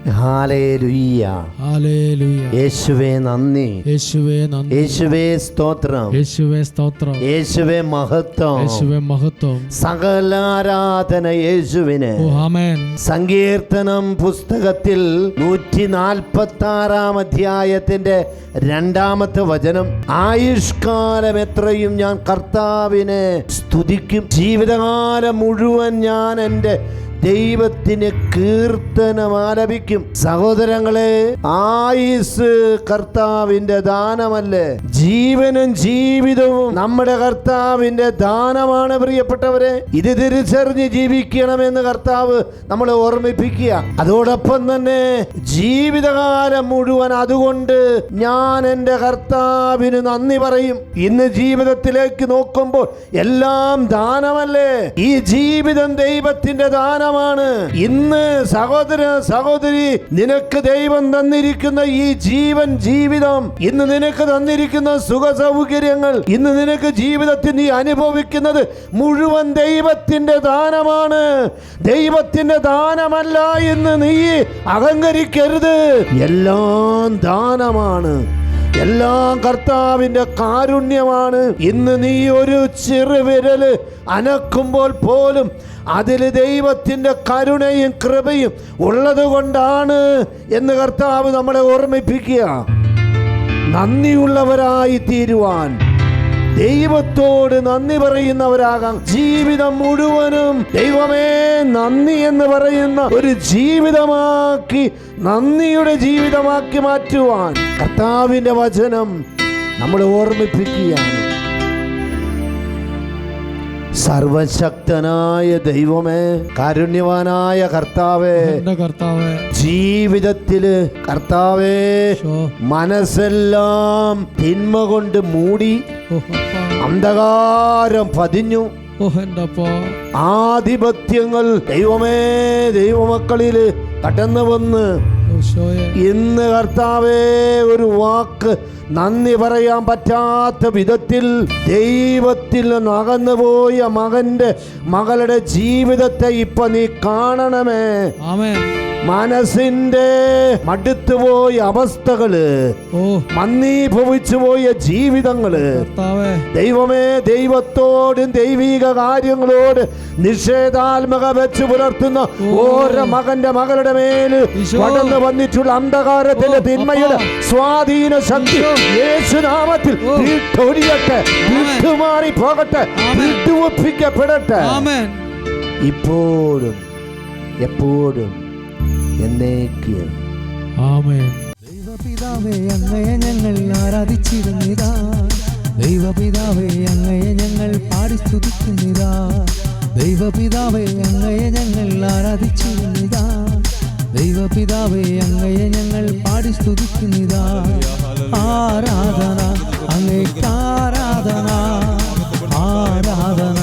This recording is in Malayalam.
Hallelujah, hallelujah. യേശുവേ നന്ദി, യേശുവേ നന്ദി, യേശുവേ സ്തോത്രം, യേശുവേ സ്തോത്രം, യേശുവേ മഹത്വം, യേശുവേ മഹത്വം. സകല ആരാധന യേശുവിന്. ആമേൻ. സങ്കീർത്തനം പുസ്തകത്തിൽ 146 അധ്യായത്തിന്റെ 2-ാമത്തെ വചനം, ആയുഷ്കാലം എത്രയും ഞാൻ കർത്താവിനെ സ്തുതിക്കും, ജീവിതകാലം മുഴുവൻ ഞാൻ എൻ്റെ ദൈവത്തിന് കീർത്തനം ആലപിക്കും. സഹോദരങ്ങളെ, ആയുസ് കർത്താവിന്റെ ദാനമല്ലേ? ജീവനും ജീവിതവും നമ്മുടെ കർത്താവിന്റെ ദാനമാണ്. പ്രിയപ്പെട്ടവരെ, ഇത് തിരിച്ചറിഞ്ഞ് ജീവിക്കണമെന്ന് കർത്താവ് നമ്മളെ ഓർമ്മിപ്പിക്കുക. അതോടൊപ്പം തന്നെ ജീവിതകാലം മുഴുവൻ അതുകൊണ്ട് ഞാൻ എൻ്റെ കർത്താവിന് നന്ദി പറയും. ഇന്ന് ജീവിതത്തിലേക്ക് നോക്കുമ്പോൾ എല്ലാം ദാനമല്ലേ? ഈ ജീവിതം ദൈവത്തിന്റെ ദാനമാണ്. ഇന്ന് സഹോദര സഹോദരി, നിനക്ക് ദൈവം തന്നിരിക്കുന്ന ഈ ജീവിതം, ഇന്ന് നിനക്ക് തന്നിരിക്കുന്ന സുഖ സൗകര്യങ്ങൾ, ഇന്ന് നിനക്ക് ജീവിതത്തിൽ നീ അനുഭവിക്കുന്നത് മുഴുവൻ ദൈവത്തിന്റെ ദാനമാണ്. ദൈവത്തിന്റെ ദാനമല്ല എന്ന് നീ അഹങ്കരിക്കരുത്. എല്ലാം ദാനമാണ്, എല്ലാം കർത്താവിന്റെ കാരുണ്യമാണ്. ഇന്ന് നീ ഒരു ചെറുവിരല് അനക്കുമ്പോൾ പോലും അതിൽ ദൈവത്തിന്റെ കരുണയും കൃപയും ഉള്ളത് കൊണ്ടാണ് എന്ന് കർത്താവ് നമ്മളെ ഓർമ്മിപ്പിക്കുക. നന്ദിയുള്ളവരായി തീരുവാൻ, ദൈവത്തോട് നന്ദി പറയുന്നവരാകാം. ജീവിതം മുഴുവനും ദൈവമേ നന്ദി എന്ന് പറയുന്ന ഒരു ജീവിതമാക്കി, നന്ദിയുടെ ജീവിതമാക്കി മാറ്റുവാൻ കർത്താവിന്റെ വചനം നമ്മളെ ഓർമ്മിപ്പിക്കുകയാണ്. സർവശക്തനായ ദൈവമേ, കാരുണ്യവാനായ കർത്താവേ, ജീവിതത്തില് കർത്താവേ മനസ്സെല്ലാം തിന്മ കൊണ്ട് മൂടി അന്ധകാരം പതിഞ്ഞു. ആധിപത്യങ്ങൾ ദൈവമേ ദൈവമക്കളില് കടന്നു വന്ന് ഇന്ന് കർത്താവേ ഒരു വാക്ക് നന്ദി പറയാൻ പറ്റാത്ത വിധത്തിൽ ദൈവത്തിൽ നിന്ന് അകന്നുപോയ മകളുടെ ജീവിതത്തെ ഇപ്പൊ നീ കാണണമേ. ആമേൻ. മനസ്സിന്റെ മടുത്തുപോയ അവസ്ഥകള്, മന്ദീഭവിച്ചു പോയ ജീവിതങ്ങള്, ദൈവമേ ദൈവത്തോടും ദൈവിക കാര്യങ്ങളോട് നിഷേധാത്മക വെച്ച് പുലർത്തുന്ന ഓരോ മകളുടെ മേല് കടന്നു വന്നിട്ടുള്ള അന്ധകാരത്തിന്റെ തിന്മയുടെ സ്വാധീന ശക്തി യേശുനാമത്തിൽ വിട്ടൊഴിയട്ടെ, വിട്ടുമാറി പോകട്ടെ, വിട്ടുവപ്പിക്കപ്പെടട്ടെ, ഇപ്പോഴും എപ്പോഴും എന്നേക്കും. ആമേൻ. ദൈവപിതാവേ അങ്ങയെ ഞങ്ങൾ ആരാധിച്ചിരുന്നിതാ, ദൈവപിതാവേ അങ്ങയെ ഞങ്ങൾ പാടി സ്തുതിക്കുന്നിതാ, ദൈവപിതാവേ അങ്ങയെ ഞങ്ങൾ ആരാധിച്ചിരുന്നിതാ, ദൈവപിതാവേ അങ്ങയെ ഞങ്ങൾ പാടി സ്തുതിക്കുന്നിതാ. ആരാധന അങ്ങേക്ക്, ആരാധന, ആരാധന